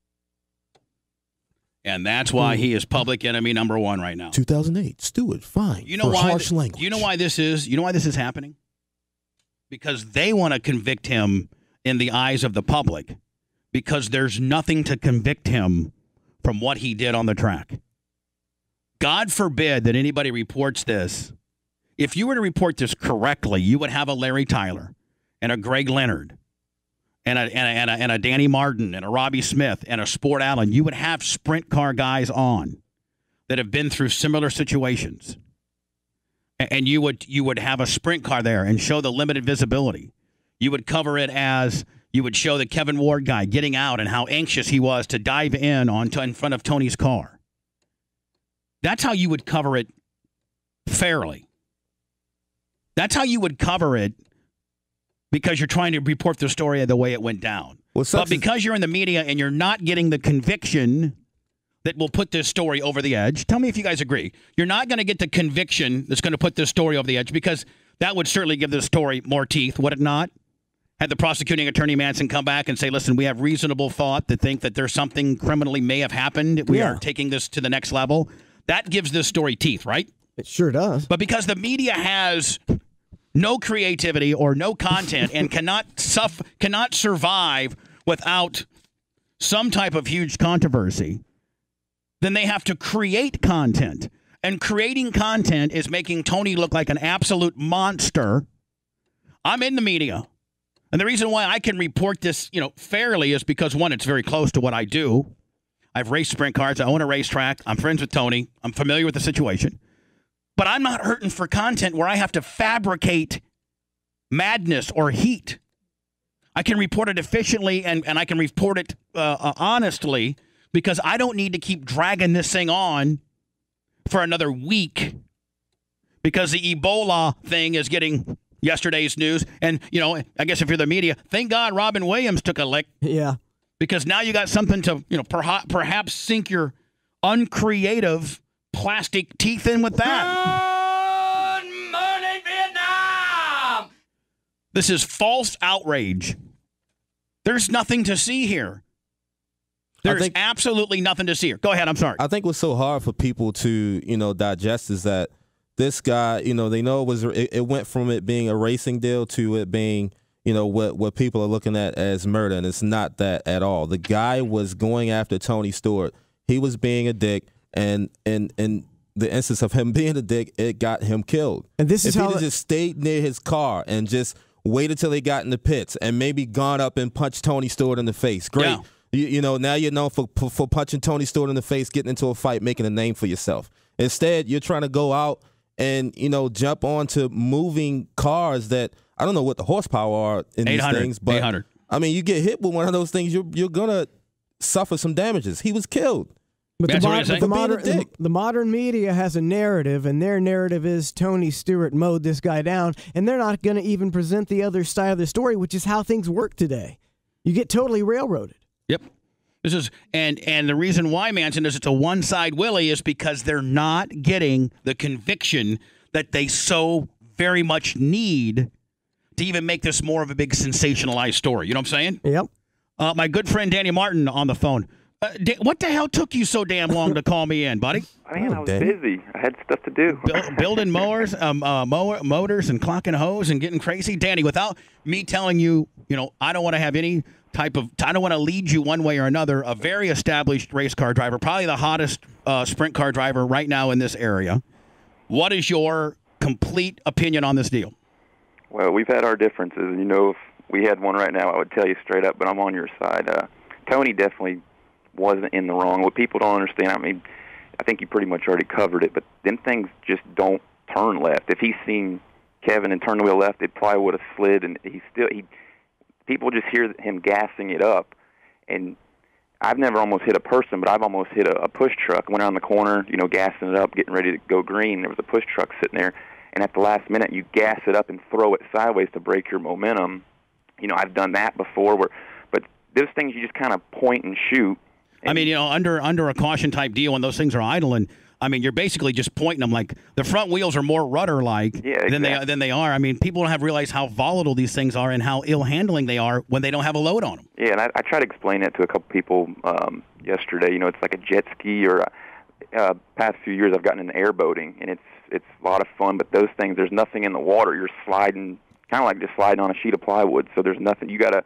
And that's why he is public enemy number one right now. 2008, Stewart fined for harsh language. You know why this is? You know why this is happening? Because they want to convict him in the eyes of the public, because there's nothing to convict him from what he did on the track. God forbid that anybody reports this. If you were to report this correctly, you would have a Larry Tyler and a Greg Leonard and a Danny Martin and a Robbie Smith and a Sport Allen. You would have sprint car guys on that have been through similar situations. And you would have a sprint car there and show the limited visibility. You would cover it as you would show the Kevin Ward guy getting out and how anxious he was to dive in front of Tony's car. That's how you would cover it fairly. That's how you would cover it, because you're trying to report the story the way it went down. But because you're in the media and you're not getting the conviction that will put this story over the edge. Tell me if you guys agree. You're not going to get the conviction that's going to put this story over the edge, because that would certainly give this story more teeth, would it not? Had the prosecuting attorney Manson come back and say, listen, we have reasonable thought to think that there's something criminally may have happened. We are taking this to the next level. That gives this story teeth, right? It sure does. But because the media has no creativity or no content and cannot survive without some type of huge controversy, then they have to create content. And creating content is making Tony look like an absolute monster. I'm in the media. And the reason why I can report this, fairly is because, one, it's very close to what I do. I've raced sprint cars. I own a racetrack. I'm friends with Tony. I'm familiar with the situation. But I'm not hurting for content where I have to fabricate madness or heat. I can report it efficiently and I can report it honestly, because I don't need to keep dragging this thing on for another week, because the Ebola thing is getting yesterday's news. And, I guess if you're the media, thank God Robin Williams took a lick. Yeah. Because now you got something to, perhaps sink your uncreative plastic teeth in with that. Good morning, Vietnam! This is false outrage. There's nothing to see here. There's absolutely nothing to see here. Go ahead. I'm sorry. I think what's so hard for people to, digest is that this guy, they know it went from it being a racing deal to it being, what people are looking at as murder, and it's not that at all. The guy was going after Tony Stewart. He was being a dick, and in the instance of him being a dick, it got him killed. And this is if how he just stayed near his car and just waited till he got in the pits and maybe gone up and punched Tony Stewart in the face. Great. Yeah. Now you're known for punching Tony Stewart in the face, getting into a fight, making a name for yourself. Instead, you're trying to go out and, jump onto moving cars that, I don't know what the horsepower are in these things, but I mean, you get hit with one of those things, you're gonna suffer some damages. He was killed. But the modern media has a narrative, and their narrative is Tony Stewart mowed this guy down, and they're not going to even present the other side of the story, which is how things work today. You get totally railroaded. Yep. This is and the reason why, Manson, is it's a one-side Willie is because they're not getting the conviction that they so very much need to even make this more of a big sensationalized story. You know what I'm saying? Yep. My good friend Danny Martin on the phone. What the hell took you so damn long to call me in, buddy? Man, I was busy. I had stuff to do. Building mowers, motors and clocking hose and getting crazy. Danny, without me telling you, I don't want to have any type of, I don't want to lead you one way or another. A very established race car driver, probably the hottest sprint car driver right now in this area. What is your complete opinion on this deal? Well, we've had our differences. And, if we had one right now, I would tell you straight up, but I'm on your side. Tony definitely wasn't in the wrong. What people don't understand, I mean, I think you pretty much already covered it, but them things just don't turn left. If he's seen Kevin and turned the wheel left, it probably would have slid, and people just hear him gassing it up. And I've never almost hit a person, but I've almost hit a push truck. Went around the corner, gassing it up, getting ready to go green. There was a push truck sitting there, and at the last minute, you gas it up and throw it sideways to break your momentum. I've done that before, but those things you just kind of point and shoot. I mean, under a caution type deal when those things are idling, I mean, you're basically just pointing them like the front wheels are more rudder-like than they are. I mean, people don't have realized how volatile these things are and how ill-handling they are when they don't have a load on them. Yeah, and I tried to explain that to a couple people yesterday. It's like a jet ski or past few years I've gotten into airboating, and it's a lot of fun, but those things, there's nothing in the water. You're sliding, kind of like just sliding on a sheet of plywood, so there's nothing. You got to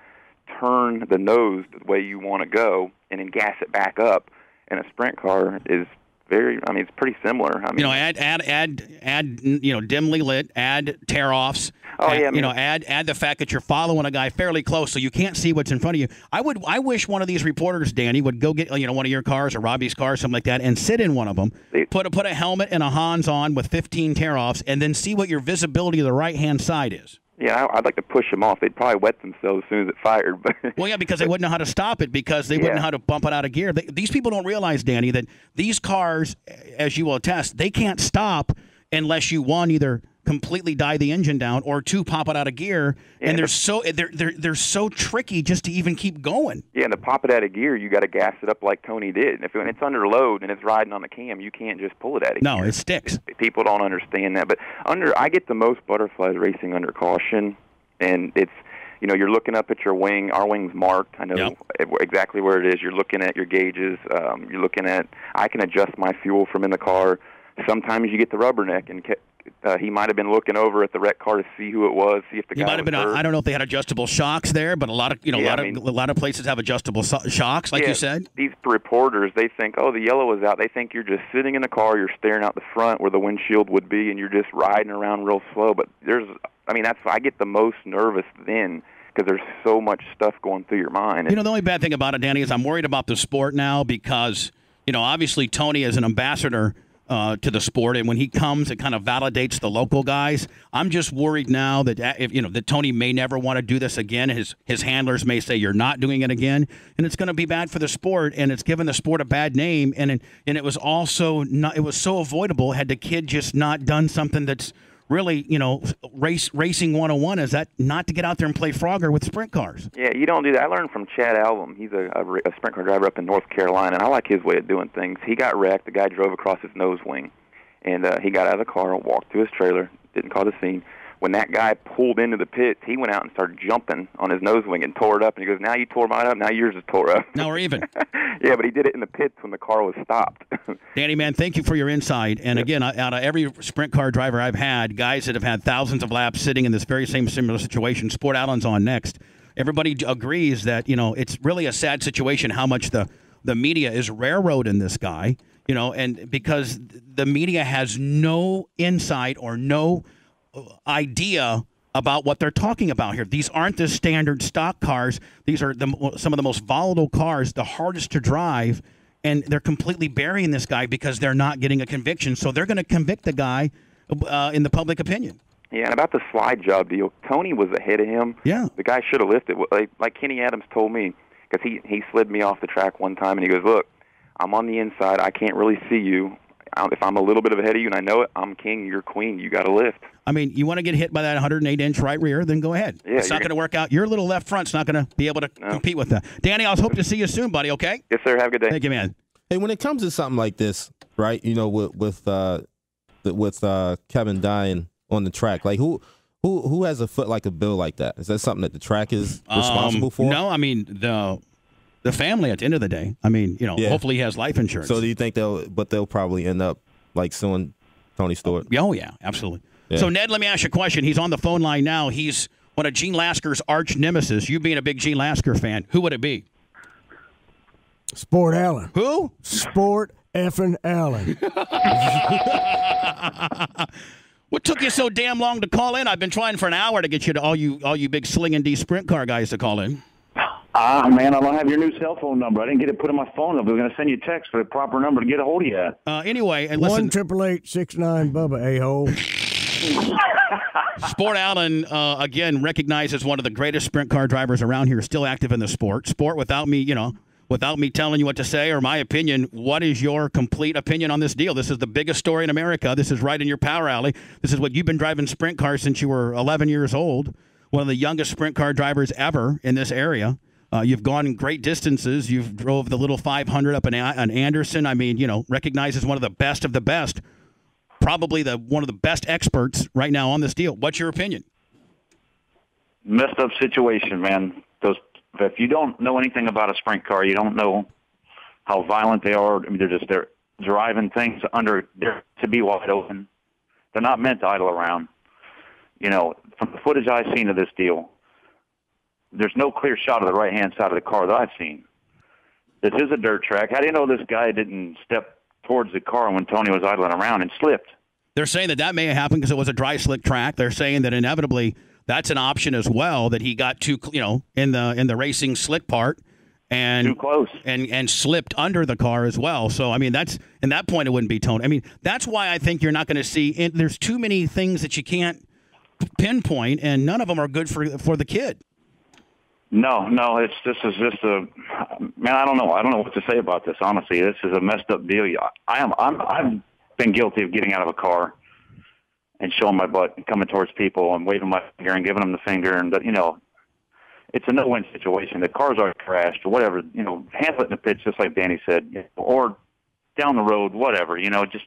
turn the nose the way you want to go and then gas it back up. And a sprint car is it's pretty similar. I mean, add dimly lit, add tear-offs. Oh, yeah. Add the fact that you're following a guy fairly close so you can't see what's in front of you. I wish one of these reporters, Danny, would go get, one of your cars or Robbie's car, something like that, and sit in one of them, put a helmet and a Hans on with 15 tear-offs, and then see what your visibility of the right-hand side is. Yeah, I'd like to push them off. They'd probably wet themselves as soon as it fired. Well, yeah, because they wouldn't know how to stop it because they wouldn't know how to bump it out of gear. These people don't realize, Danny, that these cars, as you will attest, they can't stop unless you, one, either completely die the engine down or two, pop it out of gear. Yeah, and they're so tricky just to even keep going. Yeah, and to pop it out of gear, you got to gas it up like Tony did. And when it's under load and it's riding on the cam, you can't just pull it out of gear. No, it sticks. People don't understand that. But I get the most butterflies racing under caution, and it's, you're looking up at your wing. Our wing's marked. I know exactly where it is. You're looking at your gauges. You're looking at, I can adjust my fuel from in the car. Sometimes you get the rubberneck, and he might have been looking over at the wrecked car to see who it was, see if the guy might have been. hurt. I don't know if they had adjustable shocks there, but a lot of a lot of places have adjustable shocks, like you said. These reporters, they think, the yellow is out. They think you're just sitting in the car, you're staring out the front where the windshield would be, and you're just riding around real slow. But I get the most nervous then, because there's so much stuff going through your mind. The only bad thing about it, Danny, is I'm worried about the sport now because, obviously Tony is an ambassador to the sport, and when he comes, it kind of validates the local guys. I'm just worried now that that Tony may never want to do this again. His handlers may say you're not doing it again, and it's going to be bad for the sport, and it's given the sport a bad name. And it was also not. It was so avoidable. Had the kid just not done something that's really, racing 101 is that not to get out there and play Frogger with sprint cars. Yeah, you don't do that. I learned from Chad Album. He's a sprint car driver up in North Carolina, and I like his way of doing things. He got wrecked. The guy drove across his nose wing, and he got out of the car and walked to his trailer, didn't cause a scene. When that guy pulled into the pits, he went out and started jumping on his nose wing and tore it up. And he goes, now you tore mine up, now yours is tore up. Now we're even. Yeah, but he did it in the pits when the car was stopped. Danny, man, thank you for your insight. And again, out of every sprint car driver I've had, guys that have had thousands of laps sitting in this very similar situation, Sport Island's on next. Everybody agrees that, it's really a sad situation how much the media is railroading this guy, and because the media has no insight or no idea about what they're talking about here. These aren't the standard stock cars. These are some of the most volatile cars, the hardest to drive, and they're completely burying this guy because they're not getting a conviction. So they're going to convict the guy in the public opinion. Yeah, and about the slide job deal, Tony was ahead of him. Yeah. The guy should have lifted. Like Kenny Adams told me, because he slid me off the track one time, and he goes, look, I'm on the inside. I can't really see you. If I'm a little bit ahead of you and I know it, I'm king, you're queen. You got to lift. I mean, you want to get hit by that 108-inch right rear, then go ahead. Yeah, it's not going to work out. Your little left front's not going to be able to compete with that. Danny, I was hoping to see you soon, buddy, okay? Yes, sir. Have a good day. Thank you, man. Hey, when it comes to something like this, right, you know, with Kevin dying on the track, like who has a foot like a bill like that? Is that something that the track is responsible for? No, I mean, the family at the end of the day. I mean, you know, hopefully he has life insurance. So do you think they'll probably end up like suing Tony Stewart? Oh, yeah, absolutely. Yeah. So, Ned, let me ask you a question. He's on the phone line now. He's one of Gene Lasker's arch nemesis. You being a big Gene Lasker fan, who would it be? Sport Allen. Who? Sport effing Allen. What took you so damn long to call in? I've been trying for an hour to get you to all you big Sling and D sprint car guys to call in. Man, I don't have your new cell phone number. I didn't get it put in my phone. I was going to send you a text for the proper number to get a hold of you at. Anyway, and listen. 1-888-69 Bubba, a-hole. Sport Allen, again, recognized as one of the greatest sprint car drivers around here, still active in the sport. Sport, without me telling you what to say or my opinion, what is your complete opinion on this deal? This is the biggest story in America. This is right in your power alley. This is what you've been driving sprint cars since you were 11 years old. One of the youngest sprint car drivers ever in this area. You've gone great distances. You've drove the little 500 up in Anderson. I mean, you know, recognized as one of the best of the best. Probably one of the best experts right now on this deal. What's your opinion? Messed up situation, man. If you don't know anything about a sprint car, you don't know how violent they are. I mean, they're driving things they're to be wide open. They're not meant to idle around. You know, from the footage I've seen of this deal, there's no clear shot of the right-hand side of the car that I've seen. This is a dirt track. How do you know this guy didn't step towards the car when Tony was idling around and slipped? They're saying that may have happened because it was a dry, slick track. They're saying that inevitably that's an option as well, that he got too, you know, in the racing slick part and too close and slipped under the car as well. So, I mean, that's in that point it wouldn't be Tony. I mean, that's why I think you're not going to see. There's too many things that you can't pinpoint, and none of them are good for the kid. No, this is just man. I don't know what to say about this. Honestly, this is a messed up deal. I've been guilty of getting out of a car and showing my butt and coming towards people and waving my finger and giving them the finger, and you know, it's a no-win situation. The cars are crashed or whatever. You know, handle it in the pits, just like Danny said, or down the road, whatever. You know, just.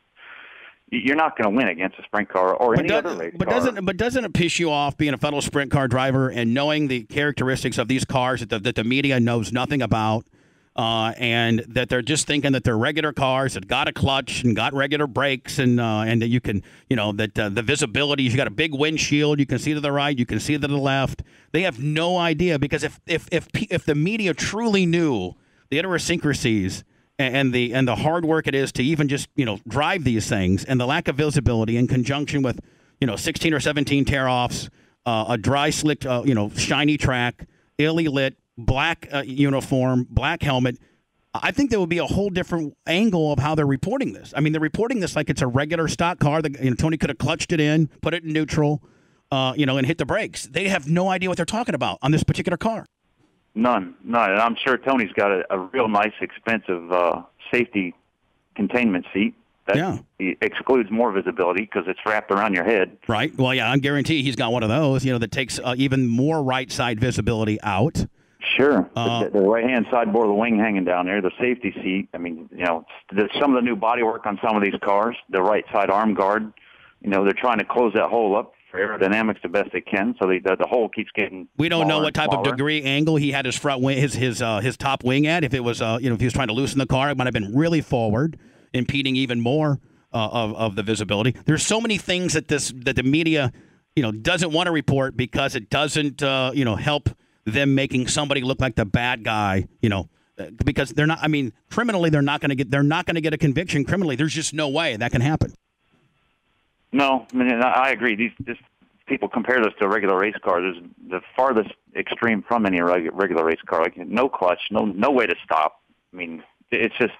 You're not going to win against a sprint car or any other race car. But doesn't it piss you off being a fellow sprint car driver and knowing the characteristics of these cars that the media knows nothing about, and that they're just thinking that they're regular cars that got a clutch and got regular brakes and that you can, you know, that the visibility, you got a big windshield, you can see to the right, you can see to the left. They have no idea, because if the media truly knew the idiosyncrasies and the hard work it is to even just, you know, drive these things, and the lack of visibility in conjunction with, you know, 16 or 17 tear-offs, a dry, slick, you know, shiny track, illy lit, black uniform, black helmet, I think there would be a whole different angle of how they're reporting this. I mean, they're reporting this like it's a regular stock car. You know, Tony could have clutched it in, put it in neutral, you know, and hit the brakes. They have no idea what they're talking about on this particular car. None. And I'm sure Tony's got a real nice, expensive safety containment seat that excludes more visibility because it's wrapped around your head. Right. Well, yeah, I guarantee he's got one of those, you know, that takes even more right side visibility out. Sure. The right-hand sideboard of the wing hanging down there, the safety seat. I mean, you know, some of the new bodywork on some of these cars, the right side arm guard, you know, they're trying to close that hole up for aerodynamics the best they can, so the hole keeps getting. We don't know what type of degree angle he had his front wing, his top wing at. If it was, you know, if he was trying to loosen the car, it might have been really forward, impeding even more of the visibility. There's so many things that the media, you know, doesn't want to report because it doesn't, you know, help them making somebody look like the bad guy, you know, because they're not. I mean, criminally, they're not going to get a conviction. Criminally, there's just no way that can happen. No, I mean, I agree. These people compare this to a regular race car. There's the farthest extreme from any regular race car. Like no clutch, no way to stop. I mean, it's just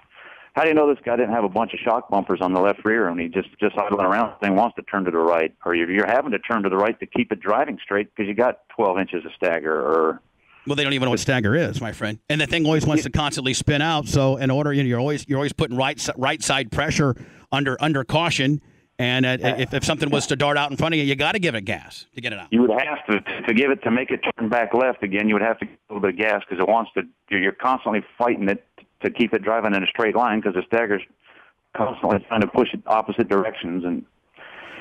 How do you know this guy didn't have a bunch of shock bumpers on the left rear and he just idling around and wants to turn to the right? Or you're having to turn to the right to keep it driving straight because you got 12 inches of stagger or... Well, they don't even know what stagger is, my friend. And the thing always wants to constantly spin out. So in order, you're always putting right side pressure under caution. And if something was to dart out in front of you, you got to give it gas to get it out. You would have to give it to make it turn back left again. You would have to give a little bit of gas because it wants to. You're constantly fighting it to keep it driving in a straight line because the stagger's constantly trying to push it opposite directions and.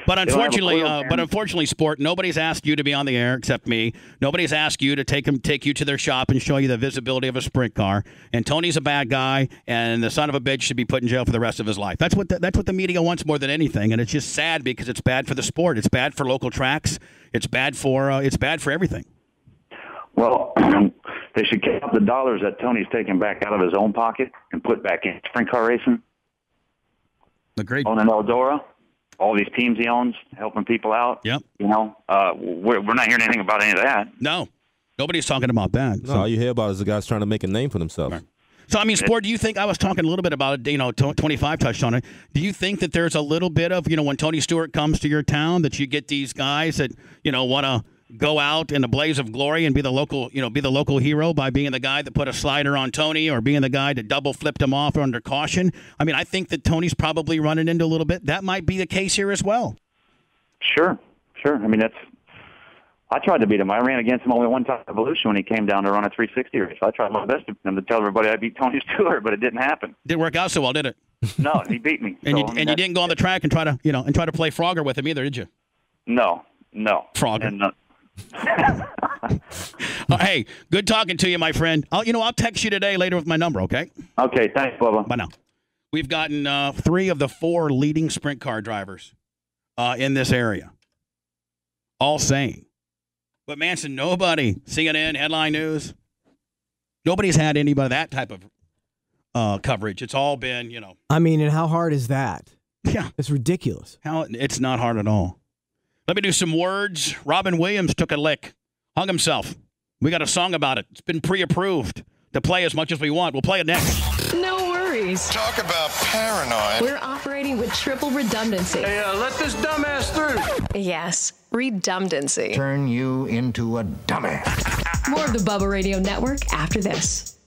But unfortunately, Sport, nobody's asked you to be on the air except me. Nobody's asked you to take you to their shop and show you the visibility of a sprint car. And Tony's a bad guy, and the son of a bitch should be put in jail for the rest of his life. That's what the media wants more than anything, and it's just sad because it's bad for the sport. It's bad for local tracks. It's bad for everything. Well, they should count the dollars that Tony's taken back out of his own pocket and put back in sprint car racing. Agreed. On an Eldora. All these teams he owns, helping people out. Yep. You know, we're not hearing anything about any of that. No. Nobody's talking about that. No, all you hear about is the guys trying to make a name for themselves. Right. So, I mean, Sport, do you think, I was talking a little bit about it, 25 touched on it. Do you think that there's a little bit of, when Tony Stewart comes to your town, that you get these guys that, want to go out in a blaze of glory and be the local hero by being the guy that put a slider on Tony or being the guy that double flipped him off under caution? I mean, I think that Tony's probably running into a little bit. That might be the case here as well. Sure. I mean, I tried to beat him. I ran against him only one time at Evolution when he came down to run a 360 race. I tried my best to tell everybody I beat Tony Stewart, but it didn't happen. Didn't work out so well, did it? No, he beat me. And you didn't go on the track and try to play Frogger with him either, did you? No. Frogger. And, hey, good talking to you, my friend. I'll text you today later with my number, okay? Okay, thanks, Bubba. Bye now. We've gotten 3 of the 4 leading sprint car drivers in this area, all saying. But Manson, nobody, CNN, Headline News, nobody's had anybody that type of coverage. It's all been, I mean, and how hard is that? Yeah. It's ridiculous. It's not hard at all. Let me do some words. Robin Williams took a lick, hung himself. We got a song about it. It's been pre-approved to play as much as we want. We'll play it next. No worries. Talk about paranoid. We're operating with triple redundancy. Hey, let this dumbass through. Yes, redundancy. Turn you into a dumbass. More of the Bubba Radio Network after this.